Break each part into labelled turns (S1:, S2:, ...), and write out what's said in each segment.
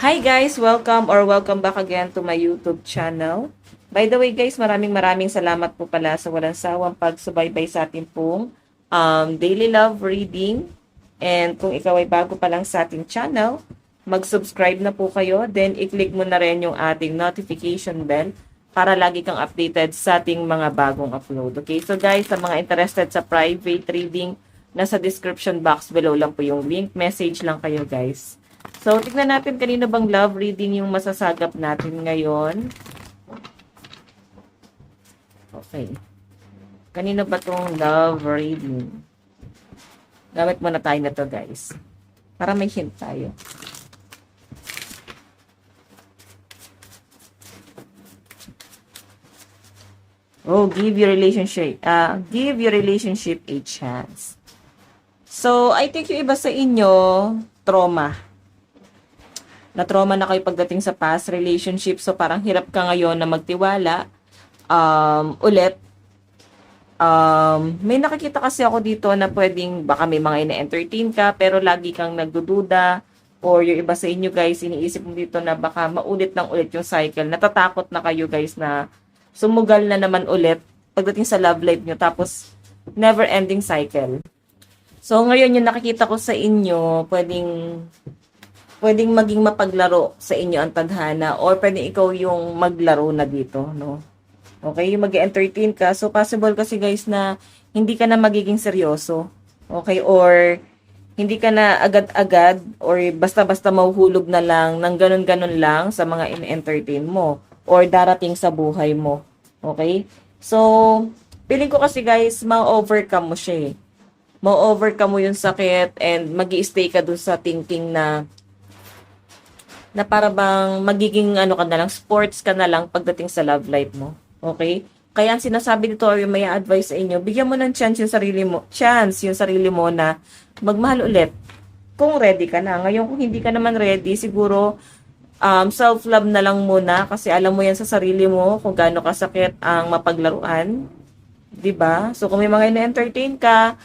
S1: Hi guys! Welcome back again to my YouTube channel. By the way guys, maraming salamat po pala sa walang sawang pagsubaybay sa ating pong daily love reading. And kung ikaw ay bago pa lang sa ating channel, mag-subscribe na po kayo. Then i-click mo na rin yung ating notification bell para lagi kang updated sa ating mga bagong upload. Okay, so guys, sa mga interested sa private reading, nasa description box below lang po yung link. Message lang kayo guys. So, tignan natin kanino bang love reading yung masasagap natin ngayon. Okay. Kanino ba tong love reading? Gamit muna tayo na to guys. Para may hint tayo. Oh, give your relationship a chance. So, I think yung iba sa inyo, trauma. Na-trauma na kayo pagdating sa past relationship. So, parang hirap ka ngayon na magtiwala. Ulit. May nakikita kasi ako dito na pwedeng, baka may mga ina-entertain ka, pero lagi kang nagdududa. Or yung iba sa inyo guys, iniisip mo dito na baka maulit ng ulit yung cycle. Natatakot na kayo guys na sumugal na naman ulit pagdating sa love life nyo. Tapos, never-ending cycle. So, ngayon yung nakikita ko sa inyo, pwedeng maging mapaglaro sa inyo ang tadhana or pwedeng ikaw yung maglaro na dito, no? Okay, yung mag-entertain ka. So, possible kasi guys na hindi ka na magiging seryoso. Okay, or hindi ka na agad-agad or basta-basta mahuhulog na lang ng ganun-ganun lang sa mga in-entertain mo or darating sa buhay mo. Okay? So, feeling ko kasi guys, ma-overcome mo siya eh. Ma-overcome mo yung sakit and magi-stay ka dun sa thinking na para bang magiging ano ka na lang, sports ka na lang pagdating sa love life mo. Okay? Kaya ang sinasabi dito or yung may advice sa inyo, bigyan mo ng chance yung sarili mo na magmahal ulit. Kung ready ka na. Ngayon kung hindi ka naman ready, siguro self-love na lang muna kasi alam mo yan sa sarili mo kung gaano kasakit ang mapaglaruan. 'Di ba? So kung may mga ina-entertain ka,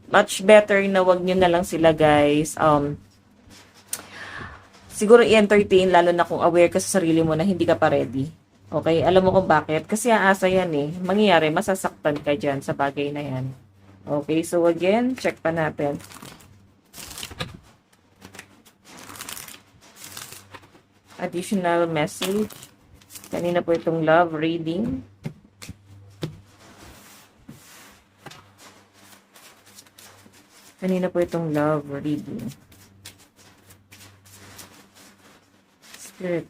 S1: much better na wag niyo na lang sila guys. Siguro i-entertain lalo na kung aware ka sa sarili mo na hindi ka pa ready. Okay? Alam mo kung bakit? Kasi aasa yan eh. Mangyayari, masasaktan ka dyan sa bagay na yan. Okay? So again, check pa natin. Additional message. Kanina po itong love reading. Kanina po itong love reading. Spirit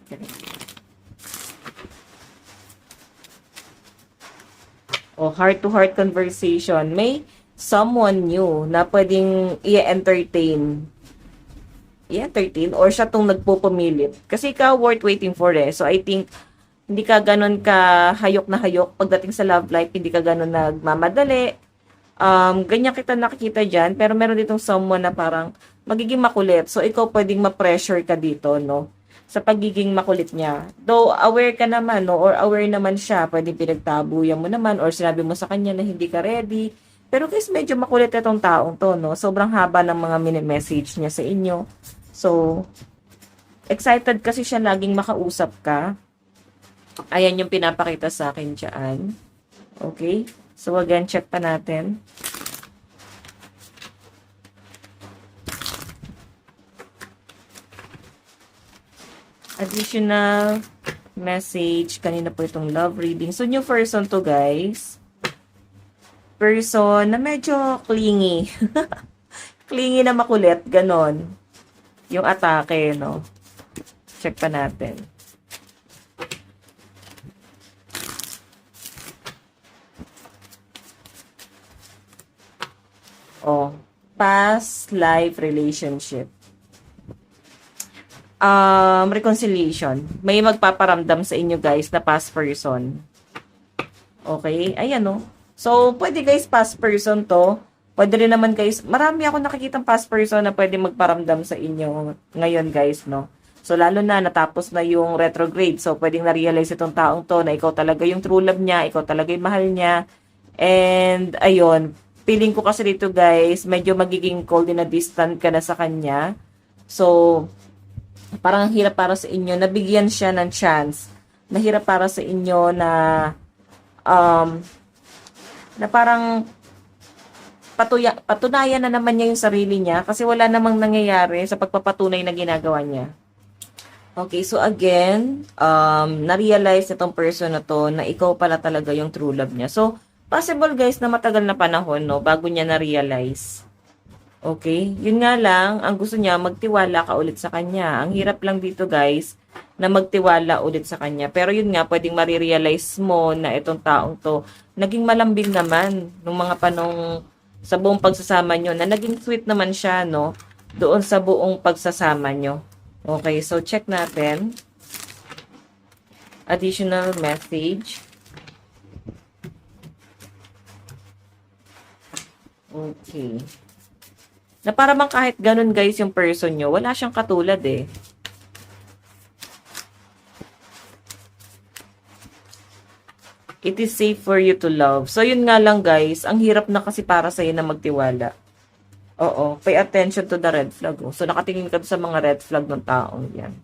S1: o heart-to-heart conversation. May someone new na pwedeng i-entertain or siya tong nagpupumilit. Kasi ikaw worth waiting for eh. So I think hindi ka ganun ka hayok na hayok pagdating sa love life, hindi ka ganun nagmamadali. Ganyan kita nakikita dyan, pero meron ditong someone na parang magiging makulit. So ikaw pwedeng ma-pressure ka dito, no? Sa pagiging makulit niya. Though aware ka naman, no? Or aware naman siya, pwedeng pinagtabuyan mo naman or sinabi mo sa kanya na hindi ka ready. Pero guys, medyo makulit itong taong to, no? Sobrang haba ng mga mini-message niya sa inyo. So, excited kasi siya laging makausap ka. Ayan yung pinapakita sa akin dyan. Okay? So, again, check pa natin. Additional message. Kanina po itong love reading. So, new person to, guys. Person na medyo clingy. Clingy na makulit. Ganon. Yung atake, no? Check pa natin. Oh, past life relationship. Reconciliation. May magpaparamdam sa inyo guys na past person. Okay? Ayan, no? So, pwede guys, past person to. Pwede rin naman guys, marami ako nakikitang past person na pwede magparamdam sa inyo ngayon guys, no? So, lalo na natapos na yung retrograde. So, pwedeng na-realize itong taong to na ikaw talaga yung true love niya, ikaw talaga yung mahal niya. And, ayun, feeling ko kasi dito guys, medyo magiging cold na distant ka na sa kanya. So, parang hirap para sa inyo, nabigyan siya ng chance. Mahirap para sa inyo um, na parang patunayan na naman niya yung sarili niya kasi wala namang nangyayari sa pagpapatunay na ginagawa niya. Okay, so again, na-realize itong person na to na ikaw pala talaga yung true love niya. So, possible guys na matagal na panahon, no, bago niya na-realize. Okay, yun nga lang, ang gusto niya, magtiwala ka ulit sa kanya. Ang hirap lang dito guys, na magtiwala ulit sa kanya. Pero yun nga, pwedeng marirealize mo na itong taong to, naging malambing naman nung mga panong sa buong pagsasama nyo, na naging sweet naman siya, no, doon sa buong pagsasama nyo. Okay, so check natin. Additional message. Okay. Na para bang kahit ganun guys yung person nyo, wala siyang katulad eh. It is safe for you to love. So yun nga lang guys, ang hirap na kasi para sa'yo na magtiwala. Oo, pay attention to the red flag. Oh. So, nakatingin ka sa mga red flag ng taong yan.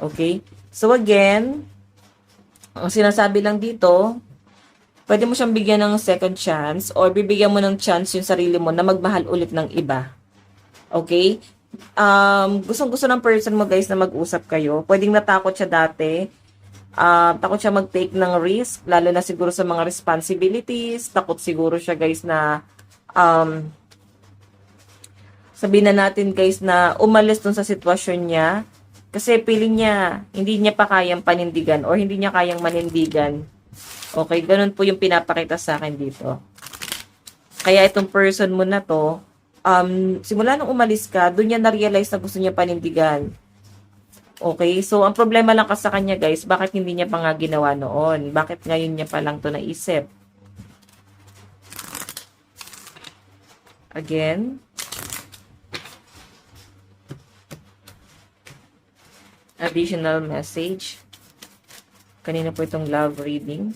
S1: Okay? So, again, ang sinasabi lang dito, pwede mo siyang bigyan ng second chance or bibigyan mo ng chance yung sarili mo na magmahal ulit ng iba. Okay? Gustong-gusto ng person mo guys na mag-usap kayo. Pwedeng natakot siya dati. Takot siya mag-take ng risk, lalo na siguro sa mga responsibilities. Takot siguro siya guys na sabihin na natin guys na umalis dun sa sitwasyon niya kasi feeling niya hindi niya pa kayang panindigan or hindi niya kayang manindigan. Okay, ganun po yung pinapakita sa akin dito. Kaya itong person mo na to, simula nung umalis ka, dun niya na-realize na gusto niya panindigan. Okay, so ang problema lang kasi sa kanya guys, bakit hindi niya pa nga ginawa noon? Bakit ngayon niya pa lang to naisip? Again, additional message. Kanina po itong love reading.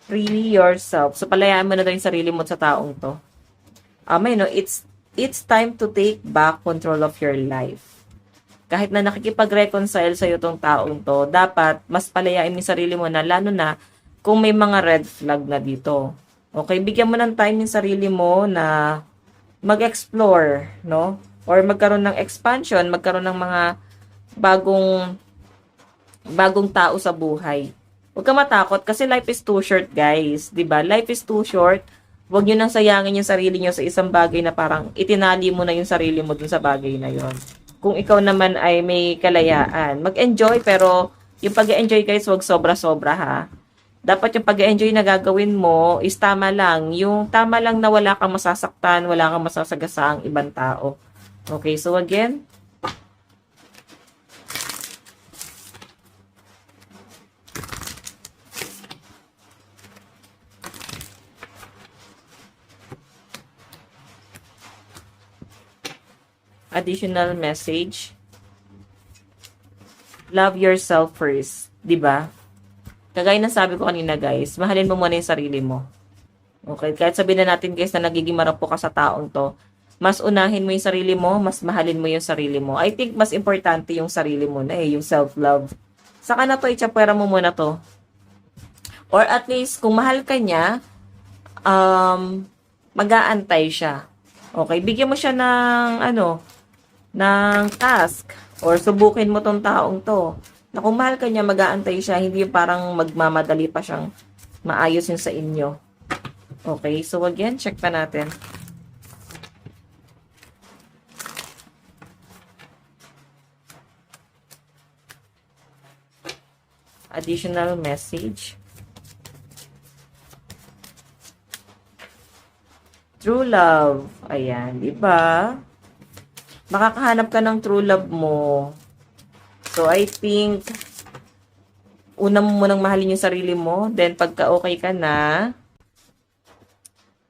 S1: Free yourself. So, palayaan mo na daw yung sarili mo sa taong to. It's time to take back control of your life. Kahit na nakikipag-reconcile sa'yo tong taong to, dapat mas palayain mo yung sarili mo na, lalo na kung may mga red flag na dito. Okay, bigyan mo ng time yung sarili mo na mag-explore, no? Or magkaroon ng expansion, magkaroon ng mga bagong tao sa buhay. Huwag ka matakot kasi life is too short, guys. 'Di ba? Life is too short. Huwag niyo nang sayangin yung sarili niyo sa isang bagay na parang itinali mo na yung sarili mo dun sa bagay na yon. Kung ikaw naman ay may kalayaan, mag-enjoy, pero yung pag-enjoy guys, huwag sobra-sobra ha. Dapat yung pag-enjoy na gagawin mo is tama lang. Yung tama lang na wala kang masasaktan, wala kang masasagasaang ibang tao. Okay, so again, additional message. Love yourself first, 'di ba? Kagaya ng sabi ko kanina guys, mahalin mo muna yung sarili mo. Okay, kahit sabihin na natin guys na nagiging marupok ka sa taong to, mas unahin mo yung sarili mo, mas mahalin mo yung sarili mo. I think mas importante yung sarili mo na yung self-love. Saka na to, itsapwera mo muna to. Or at least, kung mahal ka niya, mag-aantay siya. Okay, bigyan mo siya ng task. Or subukin mo tong taong to. Na kung mahal ka niya, mag-aantay siya, hindi yung parang magmamadali pa siyang maayos yun sa inyo. Okay, so again, check pa natin. Additional message. True love. Ayan, di ba? Makakahanap ka ng true love mo. So, I think, una mo munang mahalin yung sarili mo. Then, pagka okay ka na,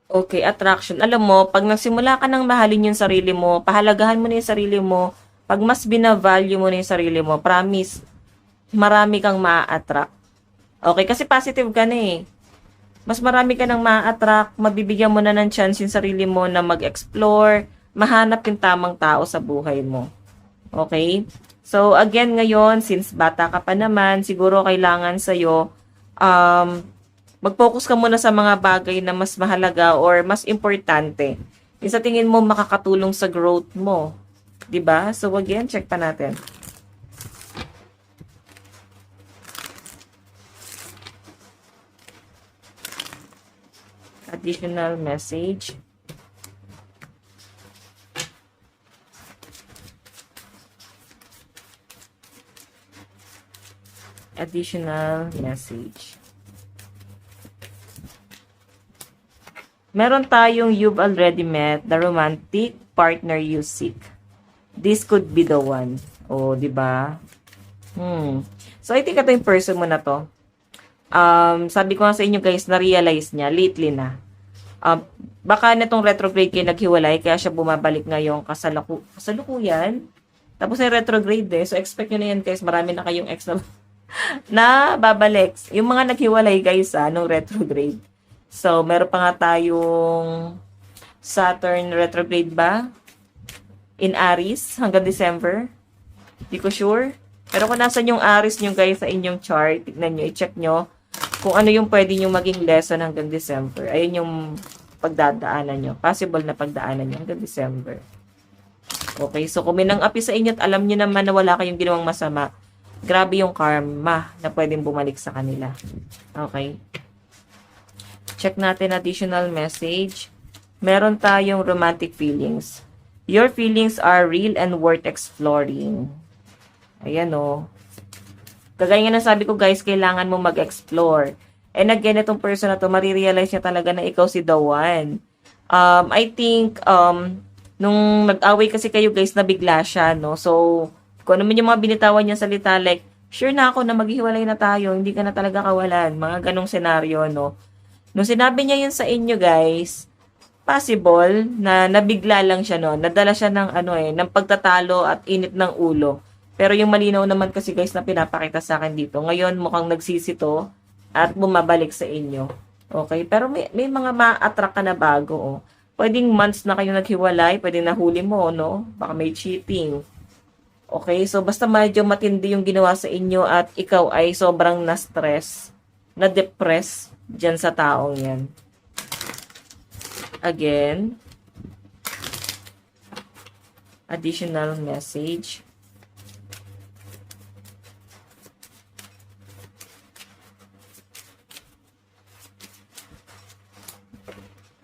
S1: okay, attraction. Alam mo, pag nagsimula ka ng mahalin yung sarili mo, pahalagahan mo na yung sarili mo, pag mas binavalue mo na yung sarili mo, promise, marami kang ma-attract. Okay, kasi positive ka na eh. Mas marami ka nang ma-attract, mabibigyan mo na ng chance yung sarili mo na mag-explore, mahanap yung tamang tao sa buhay mo. Okay? So, again ngayon, since bata ka pa naman, siguro kailangan sa'yo, mag-focus ka muna sa mga bagay na mas mahalaga or mas importante. Yung sa tingin mo makakatulong sa growth mo. 'Di ba? So, again, check pa natin. Additional message. Additional message. Meron tayong you've already met the romantic partner you seek. This could be the one. Oh, 'di ba? So, I think ito yung person mo na to. Sabi ko nga sa inyo guys, na-realize niya lately na. Baka netong retrograde kayo naghiwalay, kaya siya bumabalik ngayong kasalukuyan. Tapos yung retrograde eh. So, expect nyo na yan guys, marami na kayong ex na, na babalik. Yung mga naghiwalay guys nung retrograde. So, meron pa nga tayong Saturn retrograde ba? In Aries hanggang December. Di ko sure. Pero kung nasan yung Aries nyo guys sa inyong chart, tignan nyo, i-check nyo kung ano yung pwede nyo maging lesson hanggang December. Ayun yung pagdadaanan nyo. Possible na pagdaanan nyo hanggang December. Okay, so kung may nang-api sa inyo at alam nyo naman na wala kayong ginawang masama, grabe yung karma na pwedeng bumalik sa kanila. Okay. Check natin additional message. Meron tayong romantic feelings. Your feelings are real and worth exploring. Ayan o. Kagaya nga na sabi ko guys, kailangan mo mag-explore. And again, itong person na to, marirealize niya talaga na ikaw si the one. I think, nung nag-away kasi kayo guys, nabigla siya, no? So, kung ano man yung mga binitawan niya salita, like, sure na ako na maghihiwalay na tayo, hindi ka na talaga kawalan. Mga ganong senaryo, no? Nung sinabi niya yun sa inyo guys, possible na nabigla lang siya, no? Nadala siya ng, ng pagtatalo at init ng ulo. Pero yung malinaw naman kasi guys na pinapakita sa akin dito, ngayon mukhang nagsisito at bumabalik sa inyo. Okay? Pero may mga ma-attract ka na bago. Oh. Pwedeng months na kayo naghiwalay, pwedeng nahuli mo, no? Baka may cheating. Okay? So, basta medyo matindi yung ginawa sa inyo at ikaw ay sobrang na-stress, na-depress dyan sa taong yan. Again, additional message.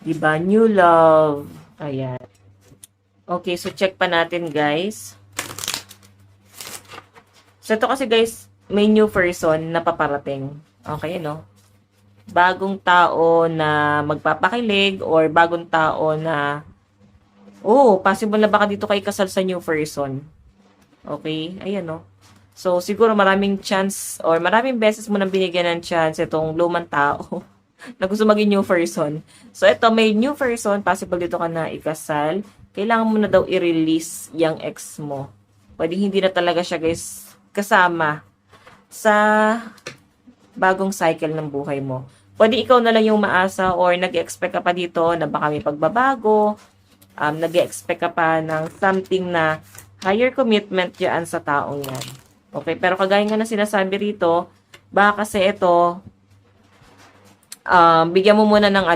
S1: Diba? New love. Ayan. Okay, so check pa natin, guys. So, ito kasi, guys, may new person na paparating. Okay, no? Bagong tao na magpapakilig or bagong tao na possible na baka dito kayo kasal sa new person. Okay? Ayan, no? So, siguro maraming chance or maraming beses mo nang binigyan ng chance itong lumang tao na gusto maging new person. So, ito, may new person, possible dito ka na ikasal. Kailangan mo na daw i-release yung ex mo. Pwede hindi na talaga siya, guys, kasama sa bagong cycle ng buhay mo. Pwede ikaw na lang yung maasa or nag-expect ka pa dito na baka may pagbabago, nag-expect ka pa ng something na higher commitment dyan sa taong yan. Okay, pero kagaya nga na sinasabi rito, baka kasi ito, bigyan mo muna ng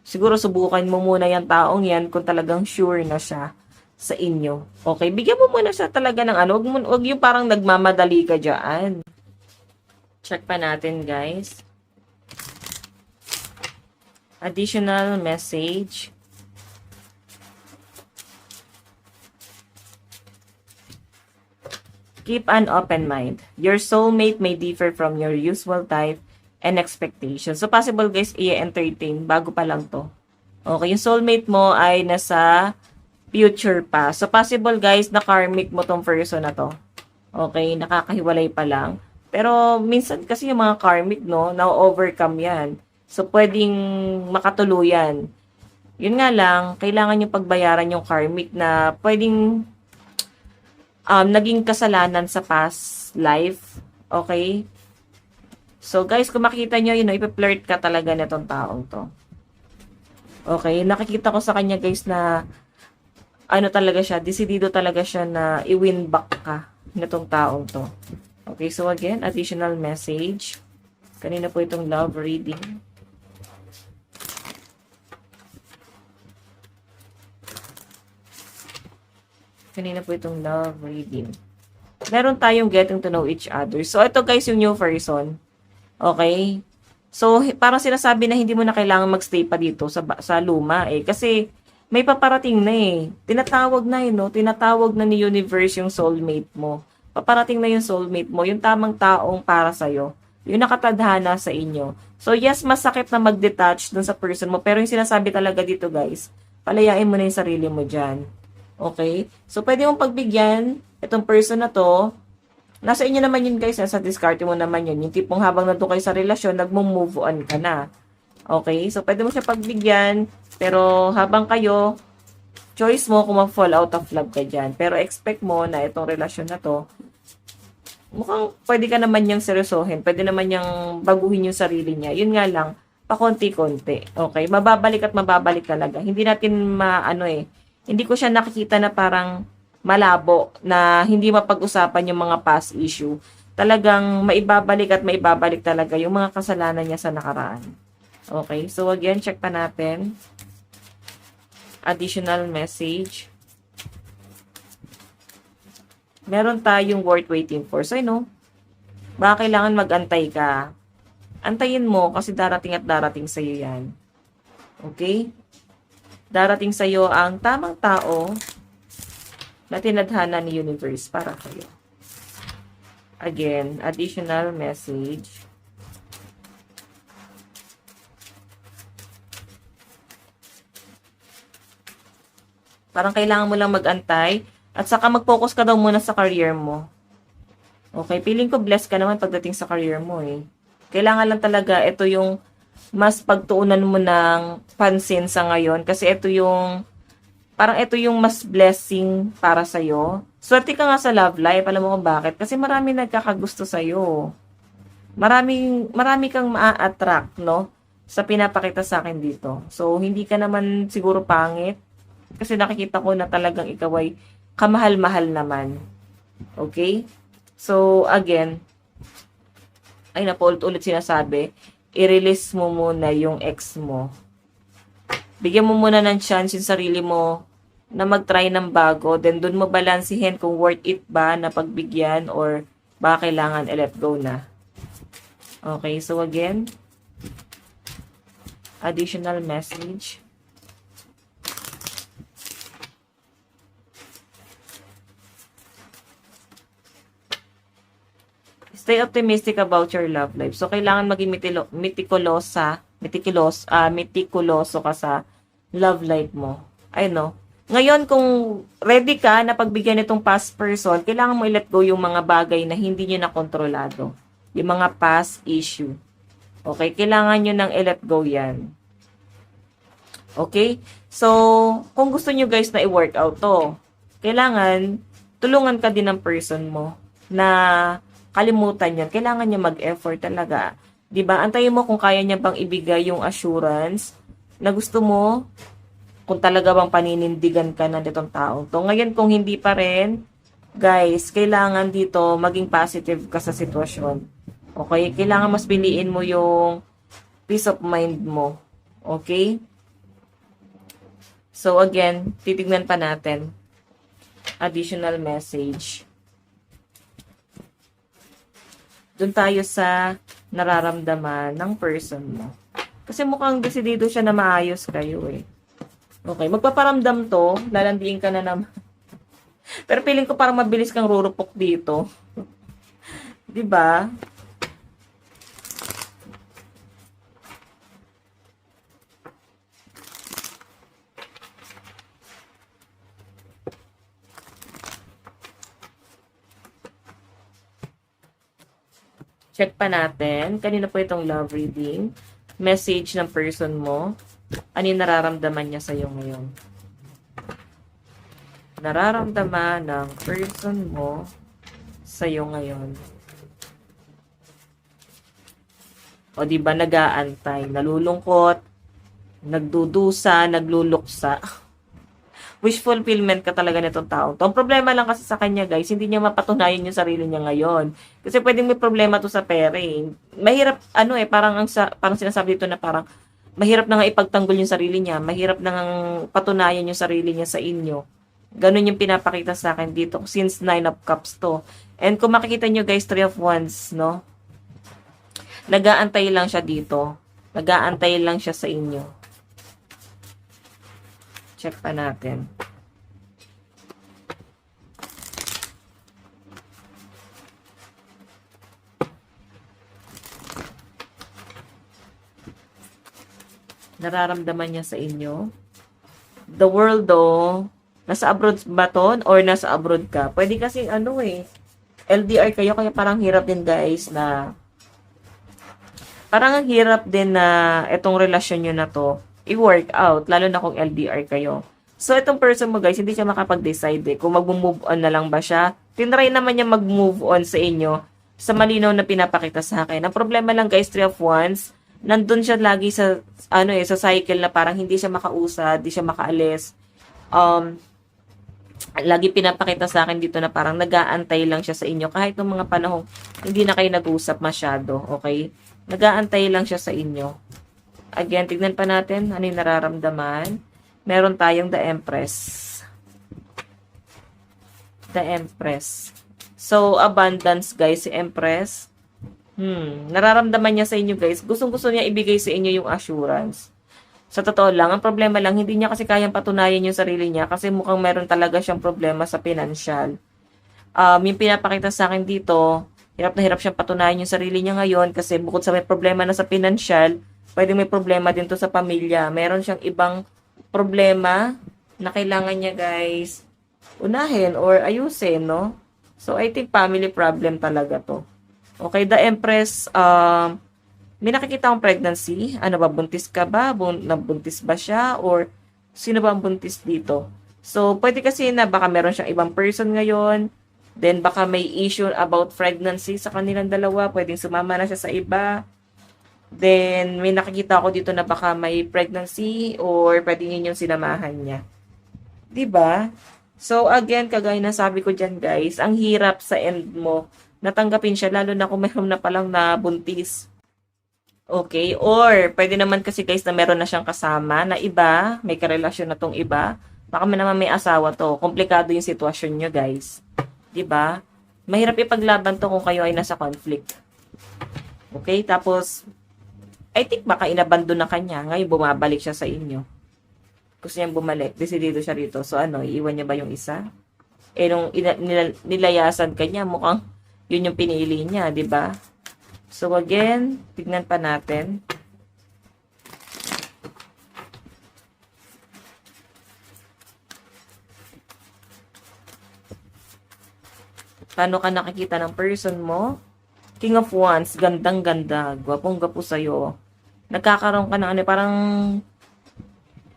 S1: siguro subukan mo muna yung taong yan kung talagang sure na siya sa inyo. Okay, bigyan mo muna siya talaga ng wag yung parang nagmamadali ka dyan. Check pa natin, guys. Additional message. Keep an open mind. Your soulmate may differ from your usual type and expectations. So, possible guys, i-entertain bago pa lang to. Okay, yung soulmate mo ay nasa future pa. So, possible guys, na karmic mo tong person na to. Okay, nakakahiwalay pa lang. Pero, minsan kasi yung mga karmic, no, na-overcome yan. So, pwedeng makatuluyan. Yun nga lang, kailangan yung pagbayaran yung karmic na pwedeng naging kasalanan sa past life. Okay? So, guys, kung makikita nyo, yun, ipi-flirt ka talaga nitong taong to. Okay, nakikita ko sa kanya, guys, na ano talaga siya, desidido talaga siya na i-win back ka nitong taong to. Okay, so again, additional message. Kanina po itong love reading. Kanina po itong love reading. Meron tayong getting to know each other. So, ito guys, yung new person. Okay? So, parang sinasabi na hindi mo na kailangan magstay pa dito sa luma eh. Kasi, may paparating na eh. Tinatawag na no? Tinatawag na ni universe yung soulmate mo. Paparating na yung soulmate mo, yung tamang taong para sa'yo. Yung nakatadhana sa inyo. So, yes, masakit na mag-detach dun sa person mo. Pero yung sinasabi talaga dito guys, palayain mo na yung sarili mo dyan. Okay? So, pwede mong pagbigyan itong person na to. Nasa inyo naman yun guys, sa discard mo naman yun. Yung tipong habang nandun kayo sa relasyon, nagmo-move on ka na. Okay? So, pwede mo siya pagbigyan, pero habang kayo, choice mo kung mag-fall out of love ka dyan. Pero expect mo na itong relasyon na to, mukhang pwede ka naman niyang seryosohin. Pwede naman niyang baguhin yung sarili niya. Yun nga lang, pakonti-konti. Okay? Mababalik at mababalik talaga. Hindi natin hindi ko siya nakikita na parang malabo na hindi mapag-usapan yung mga past issue. Talagang maibabalik at maibabalik talaga yung mga kasalanan niya sa nakaraan. Okay, so again, check pa natin. Additional message. Meron tayong worth waiting for. So, baka kailangan mag-antay ka. Antayin mo kasi darating at darating sa'yo yan. Okay? Darating sa'yo ang tamang tao na tinadhana ni universe para kayo. Again, additional message. Parang kailangan mo lang mag-antay at saka mag-focus ka daw muna sa career mo. Okay, feeling ko blessed ka naman pagdating sa career mo eh. Kailangan lang talaga ito yung mas pagtuunan mo ng pansin sa ngayon kasi ito yung mas blessing para sa'yo. Swerte ka nga sa love life. Alam mo kung bakit? Kasi marami nagkakagusto sa'yo. Marami kang maa-attract, no? Sa pinapakita sa akin dito. So, hindi ka naman siguro pangit. Kasi nakikita ko na talagang ikaw ay kamahal-mahal naman. Okay? So, again, ay napaulit-ulit sinasabi, i-release mo muna yung ex mo. Bigyan mo muna ng chance yung sarili mo na mag-try ng bago, then dun mo balansihin kung worth it ba na pagbigyan or baka kailangan i-let go na. Okay, so again, additional message. Stay optimistic about your love life. So, kailangan maging meticuloso ka sa love life mo. I know. Ngayon, kung ready ka na pagbigyan itong past person, kailangan mo i-let go yung mga bagay na hindi nyo na kontrolado. Yung mga past issue. Okay? Kailangan nyo nang i-let go yan. Okay? So, kung gusto nyo guys na i-work out to, kailangan tulungan ka din ng person mo na kalimutan yan. Kailangan niya mag-effort talaga. 'Di ba? Antayin mo kung kaya niya bang ibigay yung assurance na gusto mo, kung talaga bang paninindigan ka na nitong tao. So, ngayon kung hindi pa rin, guys, kailangan dito maging positive ka sa sitwasyon. Okay? Kailangan mas piliin mo yung peace of mind mo. Okay? So, again, titignan pa natin. Additional message. Doon tayo sa nararamdaman ng person mo. Kasi mukhang desidido siya na maayos kayo eh. Okay, magpaparamdam to, lalandiin ka na naman. Pero feeling ko parang mabilis kang rurupok dito. 'Di ba? Check pa natin. Kanina po itong love reading. Message ng person mo. Ano yung nararamdaman niya sa'yo ngayon? Nararamdaman ng person mo sa'yo ngayon. O di ba nag-aantay, nalulungkot, nagdudusa, nagluluksa. Wish fulfillment ka talaga nitong tao to. Ang problema lang kasi sa kanya, guys, hindi niya mapatunayan yung sarili niya ngayon. Kasi pwedeng may problema to sa pera eh. Mahirap, parang sinasabi dito na parang, mahirap na nga ipagtanggol yung sarili niya. Mahirap na nga patunayan yung sarili niya sa inyo. Ganun yung pinapakita sa akin dito since 9 of Cups to. And kung makikita nyo guys, 3 of Wands, no? Nag-aantay lang siya dito. Nag-aantay lang siya sa inyo. Check pa natin. Nararamdaman niya sa inyo. The world though, nasa abroad ba to? Or nasa abroad ka? Pwede kasi LDR kayo, kaya parang hirap din guys na parang ang hirap din na itong relasyon nyo na to i-work out, lalo na kung LDR kayo. So, itong person mo guys, hindi siya makapag-decide kung mag-move on na lang ba siya. Tinry naman niya mag-move on sa inyo sa malinaw na pinapakita sa akin. Ang problema lang guys, 3 of Wands, nandun siya lagi sa, sa cycle na parang hindi siya makausad, hindi siya makaalis. Lagi pinapakita sa akin dito na parang nag-aantay lang siya sa inyo kahit ng mga panahong hindi na kayo nag-usap masyado, okay? Nag-aantay lang siya sa inyo. Again, tignan pa natin ano yung nararamdaman. Meron tayong The Empress. The Empress. So, abundance guys, si Empress. Nararamdaman niya sa inyo guys. Gustong-gusto niya ibigay sa inyo yung assurance. Sa totoo lang, ang problema lang, hindi niya kasi kayang patunayan yung sarili niya kasi mukhang meron talaga siyang problema sa financial. Yung pinapakita sa akin dito, hirap na hirap siyang patunayan yung sarili niya ngayon kasi bukod sa may problema na sa financial, pwede may problema din to sa pamilya. Meron siyang ibang problema na kailangan niya guys unahin or ayusin, no? So, I think family problem talaga to. Okay, The Empress, may nakikita akong pregnancy. Ano ba, buntis ka ba? Nabuntis ba siya? Or sino ba ang buntis dito? So, pwede kasi na baka meron siyang ibang person ngayon. Then, baka may issue about pregnancy sa kanilang dalawa. Pwedeng sumama na siya sa iba. Then, may nakikita ako dito na baka may pregnancy or pwedeng yun yung sinamahan niya. Diba? So, again, kagaya na sabi ko dyan, guys, ang hirap sa end mo natanggapin siya, lalo na kung mayroon na palang nabuntis. Okay? Or, pwede naman kasi guys na meron na siyang kasama na iba, may karelasyon na tong iba. Baka naman may asawa to. Komplikado yung sitwasyon nyo, guys. Diba? Mahirap ipaglaban to kung kayo ay nasa conflict. Okay? Tapos, I think baka inabandon na kanya. Ngayon, bumabalik siya sa inyo. Gusto niyang bumalik. Desidido siya rito. So, iiwan niya ba yung isa? Nung nilayasan kanya, mukhang yun yung pinili niya, di ba? So, again, tignan pa natin. Paano ka nakikita ng person mo? King of Wands, gandang-ganda, gwapong-gwapo sa'yo. Nagkakaroon ka ng parang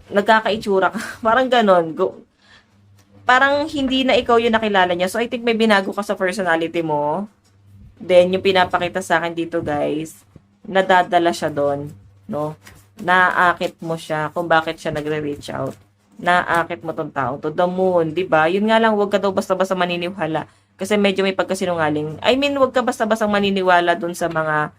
S1: nagkakaitsura ka. Parang ganon. Parang hindi na ikaw yung nakilala niya. So, I think may binago ka sa personality mo. Then, yung pinapakita sa akin dito, guys, nadadala siya doon, no? Naakit mo siya kung bakit siya nagre-reach out. Naakit mo tong tao to. The moon, di ba? Yun nga lang, huwag ka daw basta-basta maniniwala. Kasi medyo may pagkasinungaling. I mean, huwag ka basta-basta maniniwala dun sa mga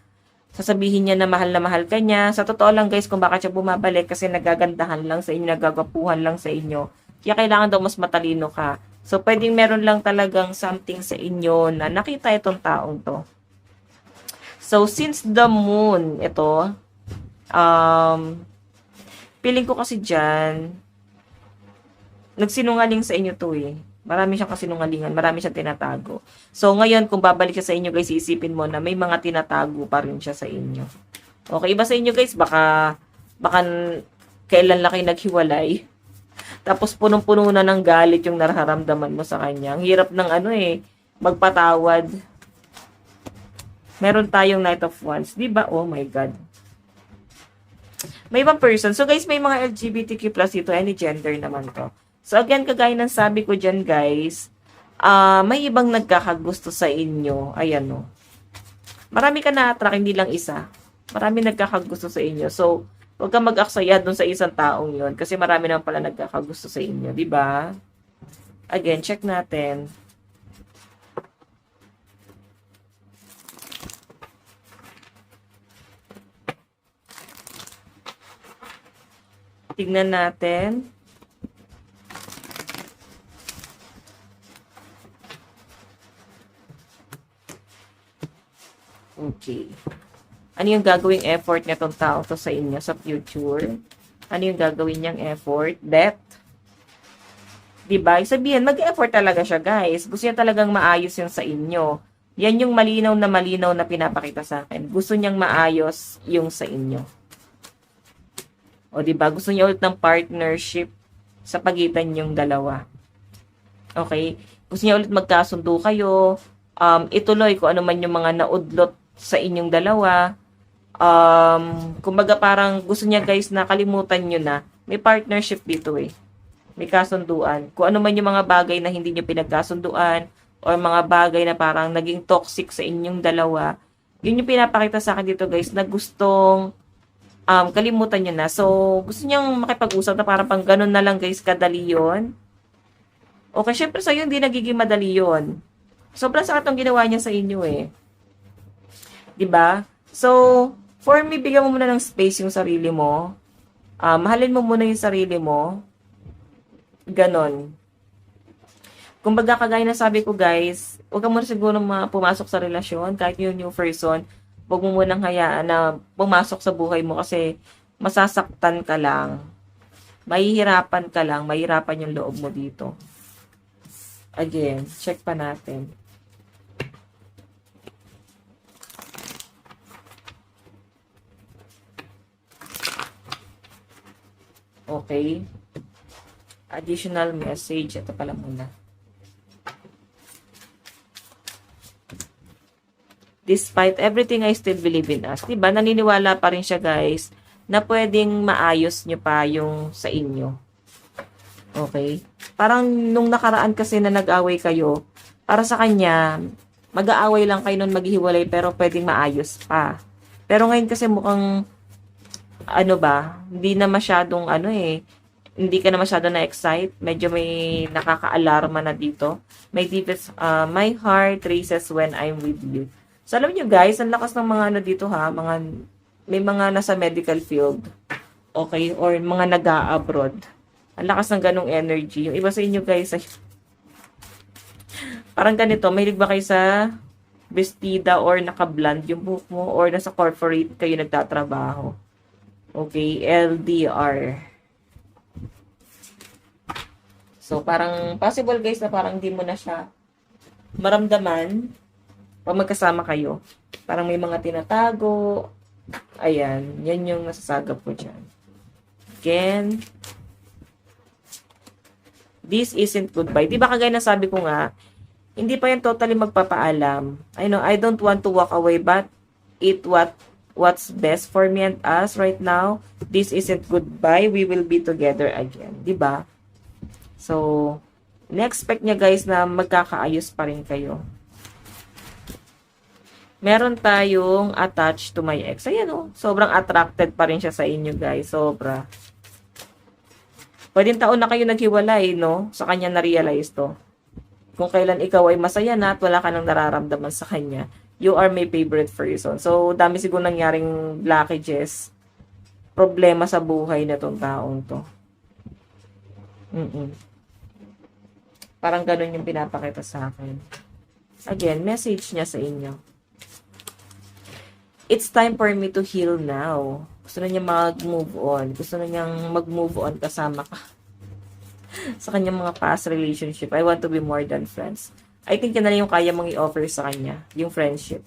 S1: sasabihin niya na mahal ka niya. Sa totoo lang, guys, kung bakit siya bumabalik kasi nagagandahan lang sa inyo, nagagapuhan lang sa inyo. Kaya kailangan daw mas matalino ka. So, pwedeng meron lang talagang something sa inyo na nakita itong taong to. So, since the moon, ito, feeling ko kasi dyan, nagsinungaling sa inyo to eh. Marami siyang kasinungalingan, marami siyang tinatago. So, ngayon, kung babalik siya sa inyo, guys, isipin mo na may mga tinatago pa rin siya sa inyo. Okay, iba sa inyo, guys, baka kailan lang kayo naghiwalay. Tapos, punong-puno na ng galit yung nararamdaman mo sa kanya. Ang hirap ng magpatawad. Meron tayong Knight of Wands. Diba? Oh my God. May ibang person. So, guys, may mga LGBTQ+ dito. Any gender naman to. So, again, kagaya ng sabi ko dyan, guys, may ibang nagkakagusto sa inyo. Ayan, no. Marami ka na-attract, hindi lang isa. Marami nagkakagusto sa inyo. So, huwag kang mag-aksaya dun sa isang taong yon kasi marami naman pala nagkakagusto sa inyo, di ba? Again, check natin. Tignan natin. Okay. Ano yung gagawing effort nitong tao to sa inyo sa future? Ano yung gagawin niyang effort? Death. Diba? Sabihin, mag-effort talaga siya, guys. Gusto niya talagang maayos yung sa inyo. Yan yung malinaw na pinapakita sa akin. Gusto niyang maayos yung sa inyo. O, diba? Gusto niya ulit ng partnership sa pagitan yung dalawa. Okay? Gusto niya ulit magkasundo kayo. Ituloy kung ano man yung mga naudlot sa inyong dalawa. Kumbaga parang gusto niya, guys, na kalimutan nyo na. May partnership dito eh. May kasunduan. Kung ano man yung mga bagay na hindi nyo pinagkasunduan or mga bagay na parang naging toxic sa inyong dalawa, yun yung pinapakita sa akin dito, guys, na gustong kalimutan nyo na. So, gusto niyang makipag-usap na parang pang ganun na lang, guys, kadali yun. Okay, syempre sa'yo hindi nagiging madali yun. Sobrang sakit ang ginawa niya sa inyo eh. 'Di ba? So, for me, bigyan mo muna ng space yung sarili mo. Mahalin mo muna yung sarili mo. Ganon. Kumbaga, kagaya na sabi ko, guys, huwag ka muna siguro pumasok sa relasyon. Kahit yung new person, huwag mo munang hayaan na pumasok sa buhay mo kasi masasaktan ka lang. Mahihirapan ka lang. Mahihirapan yung loob mo dito. Again, check pa natin. Okay. Additional message. Ito pala muna. Despite everything, I still believe in us. Diba? Naniniwala pa rin siya, guys, na pwedeng maayos nyo pa yung sa inyo. Okay? Parang nung nakaraan kasi na nag-away kayo, para sa kanya, mag-aaway lang kayo nun maghihiwalay pero pwedeng maayos pa. Pero ngayon kasi mukhang ano ba, hindi na masyadong hindi ka na masyado na-excite. Medyo may nakaka-alarma na dito. My heart races when I'm with you. So, alam nyo guys, ang lakas ng mga dito ha, may mga nasa medical field. Okay? Or mga nag-a-abroad. Ang lakas ng ganong energy. Yung iba sa inyo guys, parang ganito, mahilig ba kayo sa bestida or naka-blonde yung buhok mo or nasa corporate kayo nagtatrabaho? Okay, LDR. So, parang possible guys na parang hindi mo na siya maramdaman pag magkasama kayo. Parang may mga tinatago. Ayan, yan yung nasasagap ko dyan. Again, this isn't goodbye. Di ba kagaya na sabi ko nga, hindi pa yan totally magpapaalam. I know, I don't want to walk away, but what's best for me and us right now. This isn't goodbye. We will be together again. Di ba? So, na-expect niya guys na magkakaayos pa rin kayo. Meron tayong attached to my ex. Ayan o, sobrang attracted pa rin siya sa inyo guys. Sobra. Pwedeng taon na kayo naghiwalay, no? Sa kanya na-realize to. Kung kailan ikaw ay masaya na at wala ka nang nararamdaman sa kanya, you are my favorite person. So, dami siguro nangyaring blockages, problema sa buhay na tong taong to. Parang ganun yung pinapakita sa akin. Again, message niya sa inyo. It's time for me to heal now. Gusto na niya mag-move on. Gusto na niyang mag-move on kasama ka. Sa kanyang mga past relationship. I want to be more than friends. I think yan na yung kaya mong i-offer sa kanya. Yung friendship.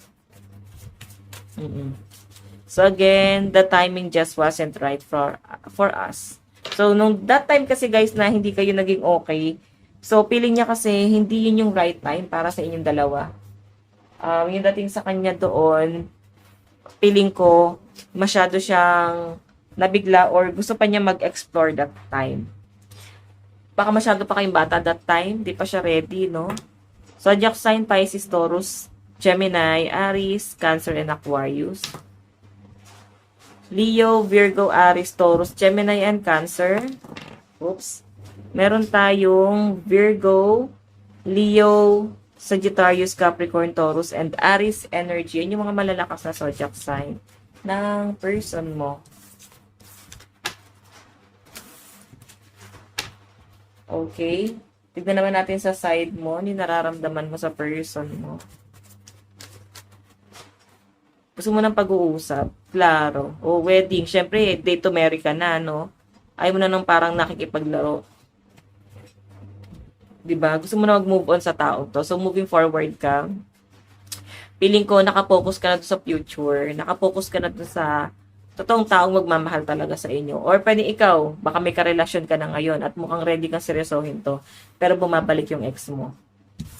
S1: So again, the timing just wasn't right for us. So nung that time kasi guys na hindi kayo naging okay, so feeling niya kasi hindi yun yung right time para sa inyong dalawa. Yung dating sa kanya doon, feeling ko masyado siyang nabigla or gusto pa niya mag-explore that time. Baka masyado pa kayong bata that time, di pa siya ready, no? Zodiac sign, Pisces, Taurus, Gemini, Aries, Cancer, and Aquarius. Leo, Virgo, Aries, Taurus, Gemini, and Cancer. Oops. Meron tayong Virgo, Leo, Sagittarius, Capricorn, Taurus, and Aries energy. Yan yung mga malalakas na zodiac sign ng person mo. Okay. Tignan naman natin sa side mo, ni nararamdaman mo sa person mo. Gusto mo ng pag-uusap? Klaro. O wedding, syempre, date to marry ka na, no? Ayaw mo na nang parang nakikipaglaro. Diba? Gusto mo na mag-move on sa tao to. So, moving forward ka. Feeling ko, nakapokus ka na doon sa future. Nakapokus ka na doon sa totoong taong magmamahal talaga sa inyo. Or pwede ikaw, baka may karelasyon ka na ngayon at mukhang ready kang seryosohin to. Pero bumabalik yung ex mo.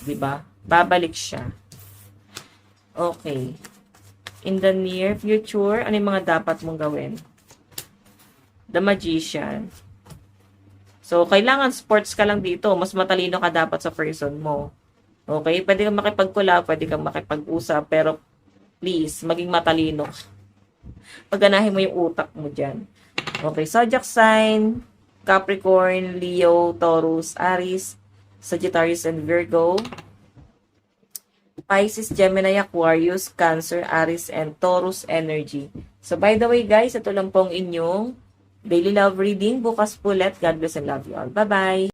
S1: Diba? Babalik siya. Okay. In the near future, ano yung mga dapat mong gawin? The Magician. So, kailangan sports ka lang dito. Mas matalino ka dapat sa person mo. Okay? Pwede kang makipagkula, pwede kang makipag-usap, pero please, maging matalino. Pagganahin mo yung utak mo dyan. Okay, zodiac sign, Capricorn, Leo, Taurus, Aries, Sagittarius, and Virgo. Pisces, Gemini, Aquarius, Cancer, Aries, and Taurus energy. So, by the way, guys, ito lang pong inyong daily love reading. Bukas po ulit. God bless and love you all. Bye-bye!